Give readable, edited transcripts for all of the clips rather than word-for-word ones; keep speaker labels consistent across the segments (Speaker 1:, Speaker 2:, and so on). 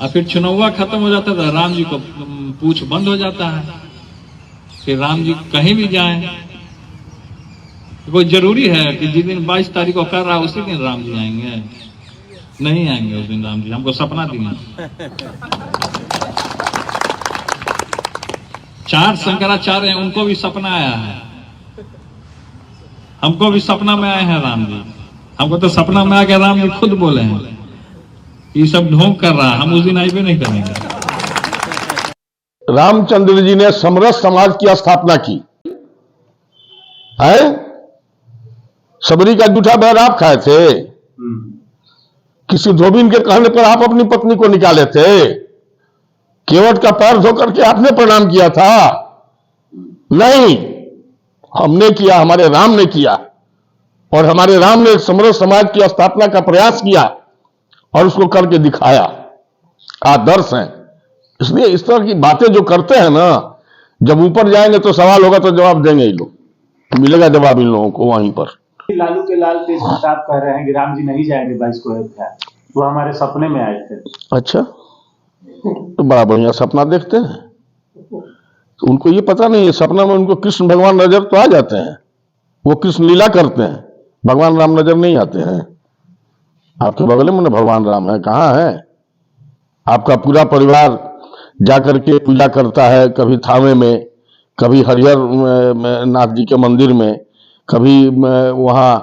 Speaker 1: और फिर चुनावा खत्म हो जाता था, राम जी को पूछ बंद हो जाता है। फिर राम जी कहीं भी जाएं, कोई जरूरी है कि जिस दिन 22 तारीख को कर रहा है उसी दिन राम जी आएंगे? नहीं आएंगे उस दिन राम जी, हमको सपना दिए। 4 शंकराचार्य हैं, उनको भी सपना आया है, हमको भी सपना में आए हैं राम जी। हमको तो सपना में आके राम जी खुद बोले हैं ये सब ढोंग कर रहा है, हम उस दिन आईबे नहीं करेंगे।
Speaker 2: रामचंद्र जी ने समरस समाज की स्थापना की है। सबरी का जूठा बैर आप खाए थे? किसी धोबिन के कहने पर आप अपनी पत्नी को निकाले थे? केवट का पैर धो करके आपने प्रणाम किया था? नहीं, हमने किया, हमारे राम ने किया। और हमारे राम ने समरस समाज की स्थापना का प्रयास किया और उसको करके दिखाया। आदर्श हैं। इसलिए इस तरह की बातें जो करते हैं ना, जब ऊपर जाएंगे तो सवाल होगा तो जवाब देंगे ही लोग, मिलेगा जवाब इन लोगों को वहीं पर।
Speaker 3: लालू के लाल तेज प्रताप कह रहे हैं कि राम जी नहीं जाएंगे 22 को अयोध्या, वो हमारे सपने में आए थे।
Speaker 2: अच्छा, तो बड़ा बढ़िया सपना देखते हैं। तो उनको ये पता नहीं है, सपना में उनको कृष्ण भगवान नजर तो आ जाते हैं, वो कृष्ण लीला करते हैं, भगवान राम नजर नहीं आते हैं। आपके बगल में भगवान राम है, कहाँ है? आपका पूरा परिवार जाकर के पूजा करता है, कभी थावे में, कभी हरिहर नाथ जी के मंदिर में, कभी वहाँ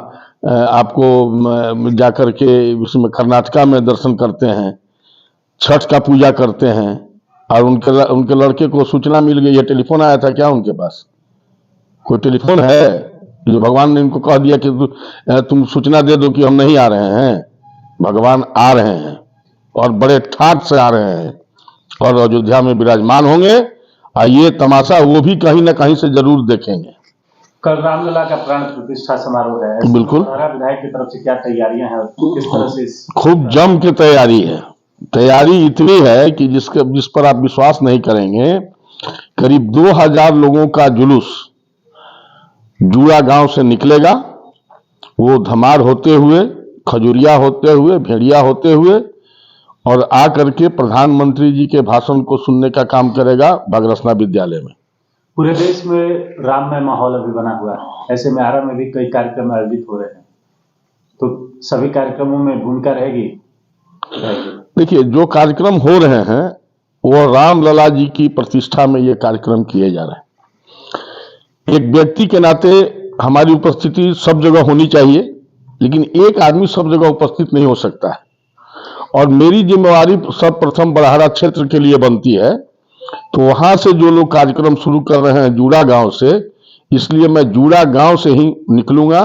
Speaker 2: आपको जाकर के इसमें कर्नाटका में दर्शन करते हैं, छठ का पूजा करते हैं। और उनके लड़के को सूचना मिल गई है, टेलीफोन आया था क्या उनके पास? कोई टेलीफोन है जो भगवान ने इनको कह दिया कि तुम सूचना दे दो कि हम नहीं आ रहे हैं? भगवान आ रहे हैं और बड़े ठाट से आ रहे हैं और अयोध्या में विराजमान होंगे। और ये तमाशा वो भी कहीं ना कहीं से जरूर देखेंगे।
Speaker 3: कल रामलला का प्राण प्रतिष्ठा समारोह है,
Speaker 2: बिल्कुल।
Speaker 3: विधायक की तरफ से क्या तैयारियां हैं, किस तरह से?
Speaker 2: खूब जम के तैयारी है। तैयारी इतनी है कि जिस पर आप विश्वास नहीं करेंगे। करीब 2000 लोगों का जुलूस जूड़ा गांव से निकलेगा। वो धमार होते हुए, खजुरिया होते हुए, भेड़िया होते हुए और आकर के प्रधानमंत्री जी के भाषण को सुनने का काम करेगा बागरसना विद्यालय में।
Speaker 3: पूरे देश में राममय माहौल अभी बना हुआ है, ऐसे में आरा में भी कई कार्यक्रम आयोजित हो रहे हैं, तो सभी कार्यक्रमों में भूमिका रहेगी?
Speaker 2: देखिए, जो कार्यक्रम हो रहे हैं वो रामलला जी की प्रतिष्ठा में ये कार्यक्रम किए जा रहे हैं। एक व्यक्ति के नाते हमारी उपस्थिति सब जगह होनी चाहिए, लेकिन एक आदमी सब जगह उपस्थित नहीं हो सकता है। और मेरी जिम्मेवारी सर्वप्रथम बड़हरा क्षेत्र के लिए बनती है, तो वहां से जो लोग कार्यक्रम शुरू कर रहे हैं जूड़ा गांव से, इसलिए मैं जूड़ा गांव से ही निकलूंगा।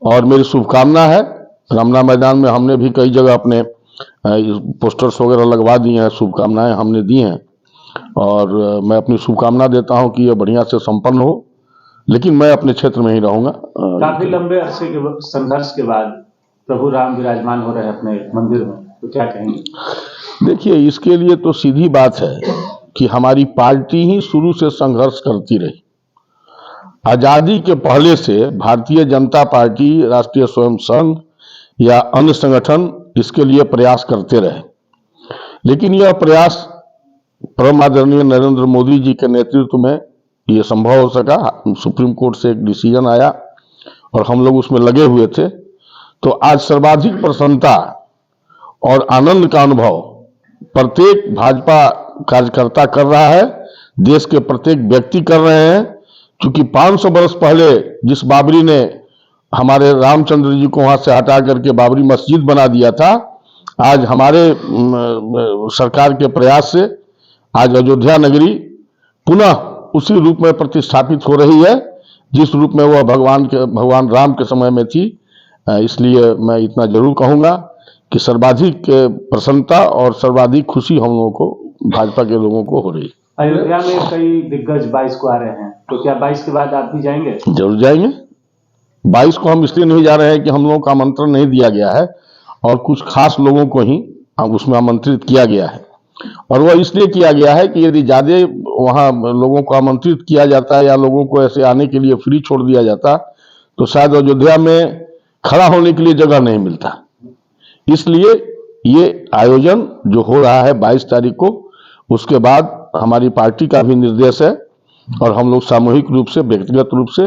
Speaker 2: और मेरी शुभकामना है, रमना मैदान में हमने भी कई जगह अपने पोस्टर्स वगैरह लगवा दिए हैं, शुभकामनाएं हमने दी हैं। और मैं अपनी शुभकामना देता हूं कि यह बढ़िया से संपन्न हो, लेकिन मैं अपने क्षेत्र में ही रहूंगा।
Speaker 3: काफी लंबे अरसे के संघर्ष के बाद प्रभु राम विराजमान हो रहे हैं अपने मंदिर में, तो क्या कहेंगे?
Speaker 2: देखिए, इसके लिए तो सीधी बात है कि हमारी पार्टी ही शुरू से संघर्ष करती रही। आजादी के पहले से भारतीय जनता पार्टी, राष्ट्रीय स्वयं संघ या अन्य संगठन इसके लिए प्रयास करते रहे, लेकिन यह प्रयास परम आदरणीय नरेंद्र मोदी जी के नेतृत्व में यह संभव हो सका। सुप्रीम कोर्ट से एक डिसीजन आया और हम लोग उसमें लगे हुए थे। तो आज सर्वाधिक प्रसन्नता और आनंद का अनुभव प्रत्येक भाजपा कार्यकर्ता कर रहा है, देश के प्रत्येक व्यक्ति कर रहे हैं। क्योंकि 500 वर्ष पहले जिस बाबरी ने हमारे रामचंद्र जी को वहां से हटा करके बाबरी मस्जिद बना दिया था, आज हमारे सरकार के प्रयास से आज अयोध्या नगरी पुनः उसी रूप में प्रतिष्ठापित हो रही है जिस रूप में वह भगवान राम के समय में थी। इसलिए मैं इतना जरूर कहूंगा कि सर्वाधिक प्रसन्नता और सर्वाधिक खुशी हम लोगों को, भाजपा के लोगों को हो रही है।
Speaker 3: अयोध्या में कई दिग्गज 22 को आ रहे हैं, तो क्या 22 के बाद आप भी जाएंगे?
Speaker 2: जरूर जाएंगे। 22 को हम इसलिए नहीं जा रहे हैं कि हम लोगों को आमंत्रण नहीं दिया गया है, और कुछ खास लोगों को ही उसमें आमंत्रित किया गया है। और वह इसलिए किया गया है कि यदि ज्यादा वहां लोगों को आमंत्रित किया जाता है या लोगों को ऐसे आने के लिए फ्री छोड़ दिया जाता, तो शायद अयोध्या में खड़ा होने के लिए जगह नहीं मिलता। इसलिए ये आयोजन जो हो रहा है 22 तारीख को, उसके बाद हमारी पार्टी का भी निर्देश है और हम लोग सामूहिक रूप से, व्यक्तिगत रूप से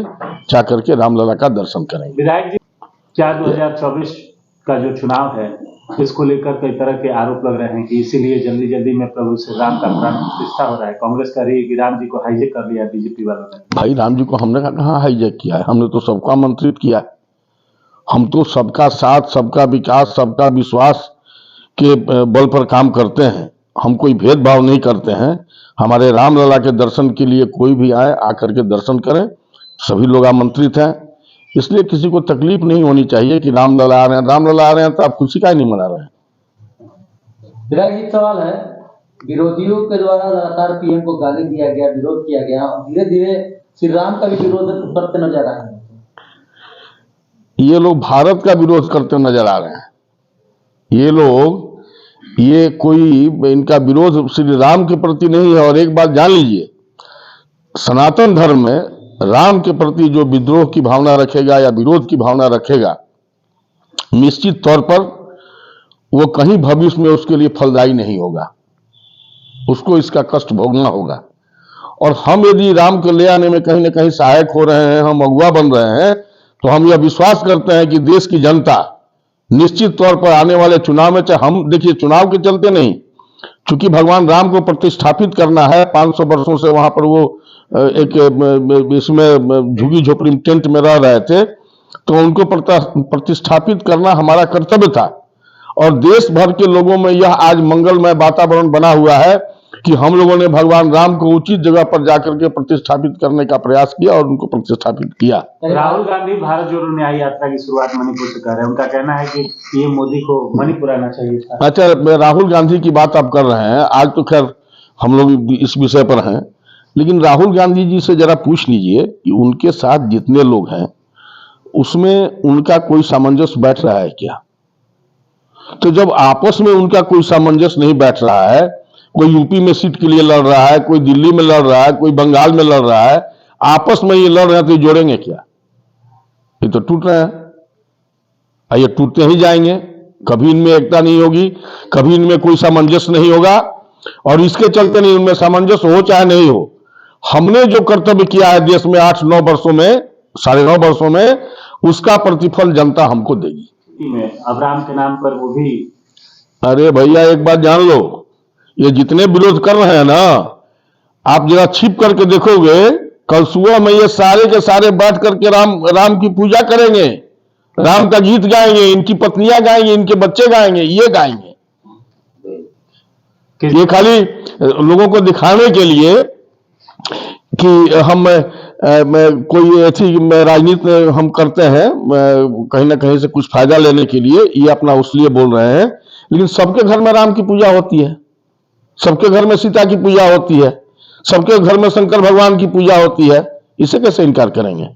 Speaker 2: जा करके रामलला का दर्शन करेंगे।
Speaker 3: विधायक जी, क्या 2024 का जो चुनाव है इसको लेकर कई तरह के आरोप लग रहे हैं कि इसीलिए जल्दी जल्दी में प्रभु श्री राम का प्राण प्रतिष्ठा हो रहा है। कांग्रेस कह रही है कि राम जी को हाईजैक कर लिया बीजेपी वालों ने।
Speaker 2: भाई, राम जी को हमने कहाँ हाईजैक किया है? हमने तो सबको आमंत्रित किया है। हम तो सबका साथ, सबका विकास, सबका विश्वास के बल पर काम करते हैं। हम कोई भेदभाव नहीं करते हैं। हमारे रामलला के दर्शन के लिए कोई भी आए, आकर के दर्शन करें, सभी लोग आमंत्रित हैं। इसलिए किसी को तकलीफ नहीं होनी चाहिए कि रामलला आ रहे हैं। रामलला आ रहे हैं तो आप खुशी का नहीं मना रहे हैं?
Speaker 4: विधायक जी, सवाल है, विरोधियों के द्वारा लगातार पीएम को गाली दिया गया, विरोध किया गया और धीरे धीरे श्री राम का भी विरोध करते नजर आ रहे हैं।
Speaker 2: ये लोग भारत का विरोध करते नजर आ रहे हैं। ये लोग, ये कोई इनका विरोध श्री राम के प्रति नहीं है। और एक बात जान लीजिए, सनातन धर्म में राम के प्रति जो विद्रोह की भावना रखेगा या विरोध की भावना रखेगा, निश्चित तौर पर वो कहीं भविष्य में उसके लिए फलदायी नहीं होगा। उसको इसका कष्ट भोगना होगा। और हम यदि राम को ले आने में कहीं ना कहीं सहायक हो रहे हैं, हम अगुवा बन रहे हैं, तो हम यह विश्वास करते हैं कि देश की जनता निश्चित तौर पर आने वाले चुनाव में, चाहे हम देखिए चुनाव के चलते नहीं, चूंकि भगवान राम को प्रतिष्ठापित करना है, 500 वर्षों से वहां पर वो एक इसमें झुग्गी झोपड़ी टेंट में रह रहे थे, तो उनको प्रतिष्ठापित करना हमारा कर्तव्य था। और देश भर के लोगों में यह आज मंगलमय वातावरण बना हुआ है कि हम लोगों ने भगवान राम को उचित जगह पर जाकर के प्रतिष्ठापित करने का प्रयास किया और उनको प्रतिष्ठापित किया।
Speaker 3: राहुल गांधी भारत जोड़ो न्याय यात्रा की शुरुआत मणिपुर से कर रहे हैं। उनका कहना है कि पीएम मोदी को मणिपुर आना चाहिए था।
Speaker 2: अच्छा, राहुल गांधी की बात आप कर रहे हैं, आज तो खैर हम लोग इस विषय पर हैं, लेकिन राहुल गांधी जी से जरा पूछ लीजिए कि उनके साथ जितने लोग हैं उसमें उनका कोई सामंजस्य बैठ रहा है क्या? तो जब आपस में उनका कोई सामंजस्य नहीं बैठ रहा है, कोई यूपी में सीट के लिए लड़ रहा है, कोई दिल्ली में लड़ रहा है, कोई बंगाल में लड़ रहा है, आपस में ये लड़ रहे हैं, तो ये जोड़ेंगे क्या? ये तो टूट रहे हैं। ये टूटते ही जाएंगे। कभी इनमें एकता नहीं होगी, कभी इनमें कोई सामंजस्य नहीं होगा। और इसके चलते नहीं, इनमें सामंजस्य हो चाहे नहीं हो, हमने जो कर्तव्य किया है देश में 8-9 वर्षों में, 9.5 वर्षों में, उसका प्रतिफल जनता हमको देगी।
Speaker 3: में अब राम के नाम पर वो भी,
Speaker 2: अरे भैया, एक बात जान लो, ये जितने विरोध कर रहे हैं ना, आप जरा छिप करके देखोगे, कल सुबह में ये सारे के सारे बैठ करके राम की पूजा करेंगे, राम का गीत गाएंगे, इनकी पत्नियां गाएंगे, इनके बच्चे गाएंगे, ये गाएंगे। ये खाली लोगों को दिखाने के लिए कि हम कोई ऐसी राजनीति हम करते हैं, कहीं ना कहीं से कुछ फायदा लेने के लिए, ये अपना उसलिए बोल रहे हैं। लेकिन सबके घर में राम की पूजा होती है, सबके घर में सीता की पूजा होती है, सबके घर में शंकर भगवान की पूजा होती है। इसे कैसे इनकार करेंगे?